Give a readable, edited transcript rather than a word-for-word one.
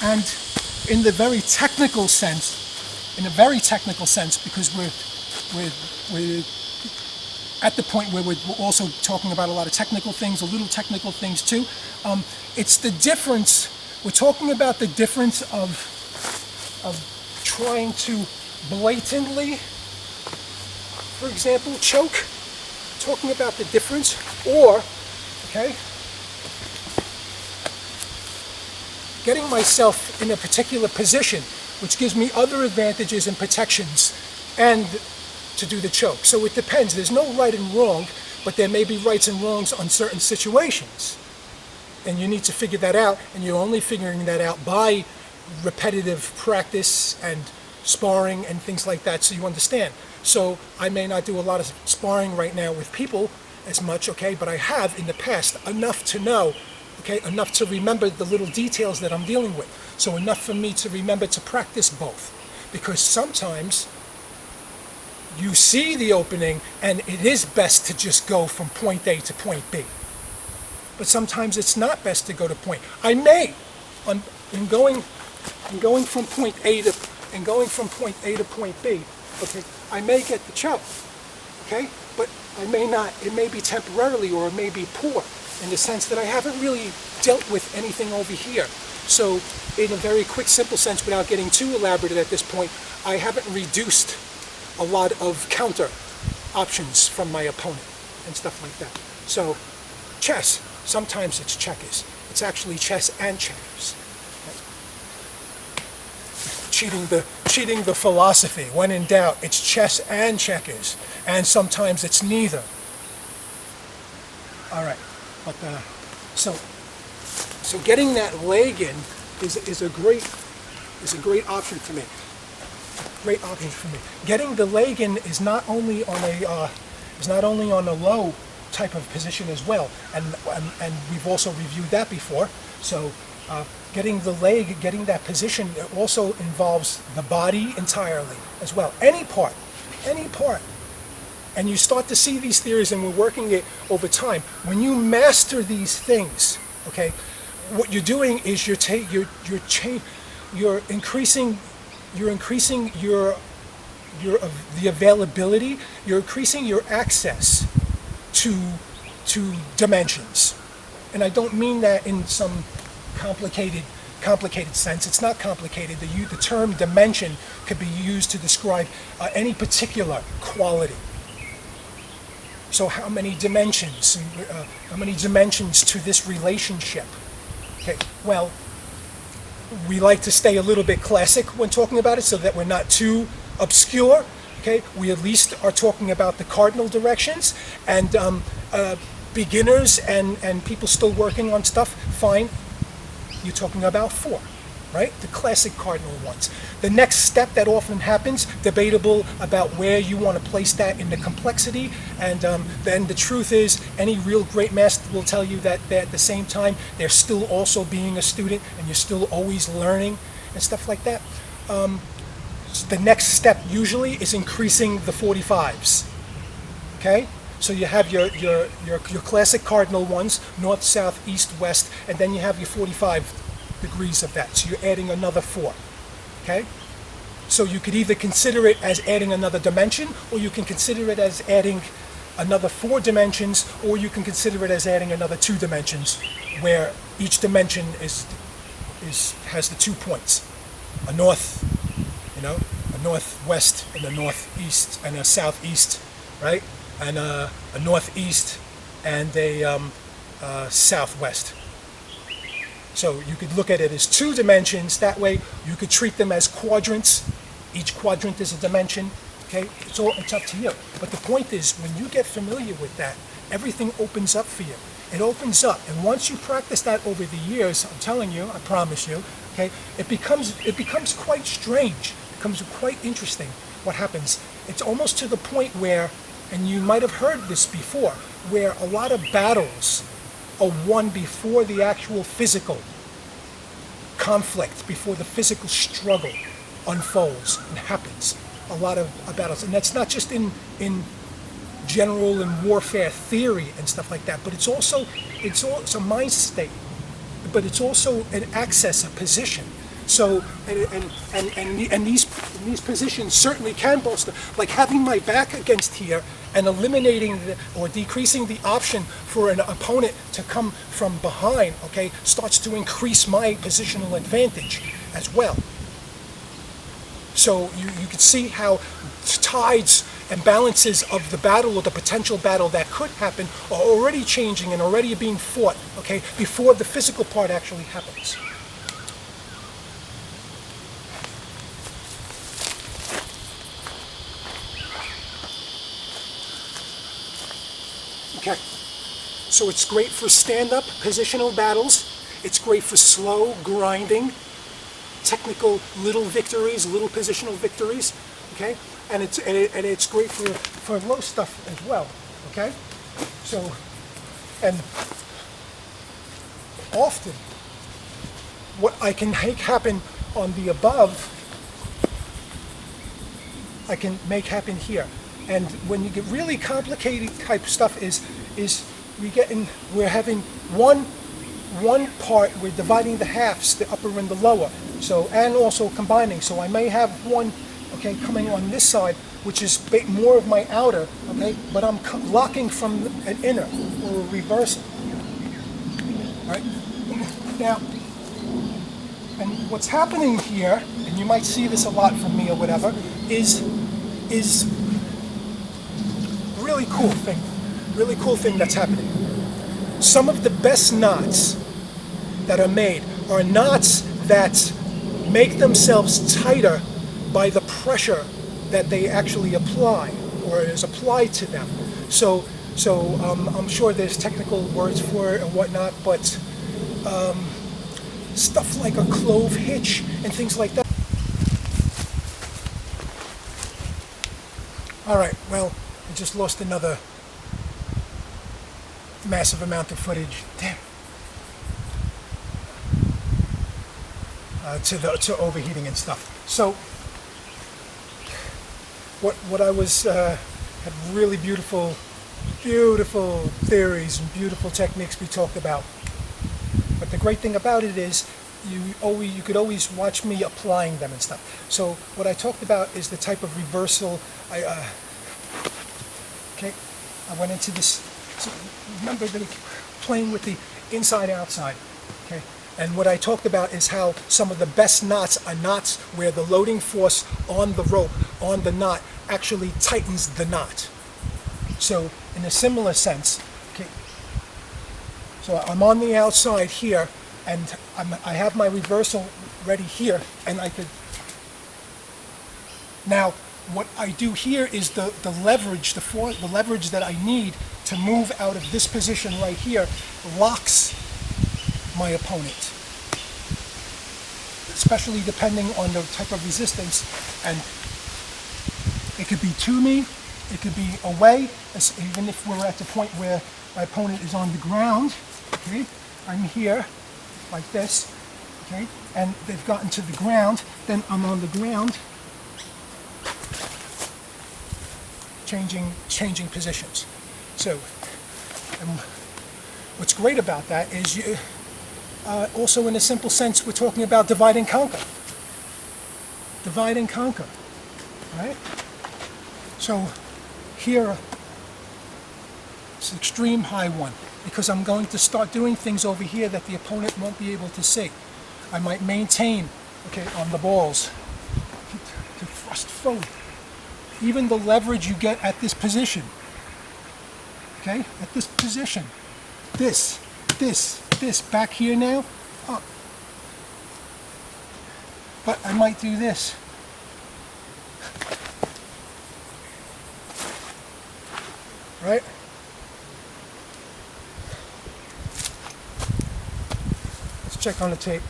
And in the very technical sense, because we're at the point where we're also talking about a lot of technical things, a little technical things too. It's the difference. We're talking about the difference of trying to blatantly, for example, choke. Talking about the difference, or getting myself in a particular position, which gives me other advantages and protections, and to do the choke. So it depends. There's no right and wrong, but there may be rights and wrongs on certain situations. And you need to figure that out, and you're only figuring that out by repetitive practice and sparring and things like that, so you understand. So I may not do a lot of sparring right now with people as much, but I have in the past enough to know, enough to remember the little details that I'm dealing with. So enough for me to remember to practice both. Because sometimes you see the opening and it is best to just go from point A to point B. But sometimes it's not best to go to point. I may, in going from point A to point B, I may get the choke, but I may not. It may be temporarily, or it may be poor, in the sense that I haven't really dealt with anything over here. So in a very quick, simple sense, without getting too elaborate at this point, I haven't reduced a lot of counter options from my opponent and stuff like that. So chess, sometimes it's checkers. It's actually chess and checkers. Cheating the philosophy. When in doubt, it's chess and checkers, and sometimes it's neither. All right, but so getting that leg in is a great option for me. Great option for me. Getting the leg in is not only on a low type of position as well, and we've also reviewed that before. So getting the leg, getting that position, it also involves the body entirely as well. Any part. And you start to see these theories, and we're working it over time. When you master these things, what you're doing is you're increasing the availability. You're increasing your access to dimensions. And I don't mean that in some complicated sense. It's not complicated. The term dimension could be used to describe any particular quality. So how many dimensions? How many dimensions to this relationship? Well, we like to stay a little bit classic when talking about it, so that we're not too obscure. We at least are talking about the cardinal directions, and beginners and people still working on stuff, fine. You're talking about 4, right? The classic cardinal ones. The next step that often happens, debatable about where you want to place that in the complexity, and then the truth is, any real great master will tell you that at the same time, they're still also being a student, and you're still always learning and stuff like that. The next step usually is increasing the 45s. So you have your classic cardinal ones, north, south, east, west, and then you have your 45 degrees of that. So you're adding another 4. So you could either consider it as adding another dimension, or you can consider it as adding another 4 dimensions, or you can consider it as adding another 2 dimensions, where each dimension has the 2 points, a north, a northwest, and a northeast, and a southeast, right? And a northeast and a southwest. So you could look at it as 2 dimensions. That way you could treat them as quadrants. Each quadrant is a dimension. It's up to you. But the point is, when you get familiar with that, everything opens up for you. It opens up, and once you practice that over the years, I'm telling you, I promise you, it becomes quite strange. It becomes quite interesting what happens. It's almost to the point where, and you might have heard this before, where a lot of battles are won before the actual physical conflict, before the physical struggle unfolds and happens. A lot of battles, and that's not just in general and warfare theory and stuff like that, but it's also a mind state, but it's also an access, a position. So, and these positions certainly can bolster, like having my back against here and eliminating or decreasing the option for an opponent to come from behind, okay, starts to increase my positional advantage as well. So you can see how tides and balances of the battle or the potential battle that could happen are already changing and already being fought, okay, before the physical part actually happens. Okay, so it's great for stand-up positional battles. It's great for slow grinding, technical little victories, little positional victories. Okay, and it's great for low stuff as well. Okay, so and often what I can make happen on the above, I can make happen here. And when you get really complicated type stuff is we're having one part, we're dividing the halves, the upper and the lower. So, and also combining. So I may have one, okay, coming on this side, which is more of my outer, okay, but I'm locking from an inner or a reversal. All right. Now, and what's happening here, and you might see this a lot from me or whatever, is really cool thing that's happening. Some of the best knots that are made are knots that make themselves tighter by the pressure that they actually apply or is applied to them. So I'm sure there's technical words for it and whatnot, but stuff like a clove hitch and things like that. All right, well, I just lost another massive amount of footage. Damn. To overheating and stuff. So what I was had really beautiful theories and beautiful techniques we talked about. But the great thing about it is you could always watch me applying them and stuff. So what I talked about is the type of reversal. I went into this. So remember playing with the inside-outside. Okay. And what I talked about is how some of the best knots are knots where the loading force on the rope, on the knot, actually tightens the knot. So in a similar sense, okay, so I'm on the outside here, and I have my reversal ready here, and I could... Now, what I do here is the leverage, the leverage that I need to move out of this position right here locks my opponent, especially depending on the type of resistance. And it could be to me, it could be away, even if we're at the point where my opponent is on the ground. Okay, I'm here like this, okay, and they've gotten to the ground, then I'm on the ground, changing positions. So, what's great about that is you also, in a simple sense, we're talking about divide and conquer. Divide and conquer, right? So here, it's an extreme high one, because I'm going to start doing things over here that the opponent won't be able to see. I might maintain, okay, on the balls to thrust forward. Even the leverage you get at this position, okay, at this position, this, back here now, up. But I might do this. Right? Let's check on the tape.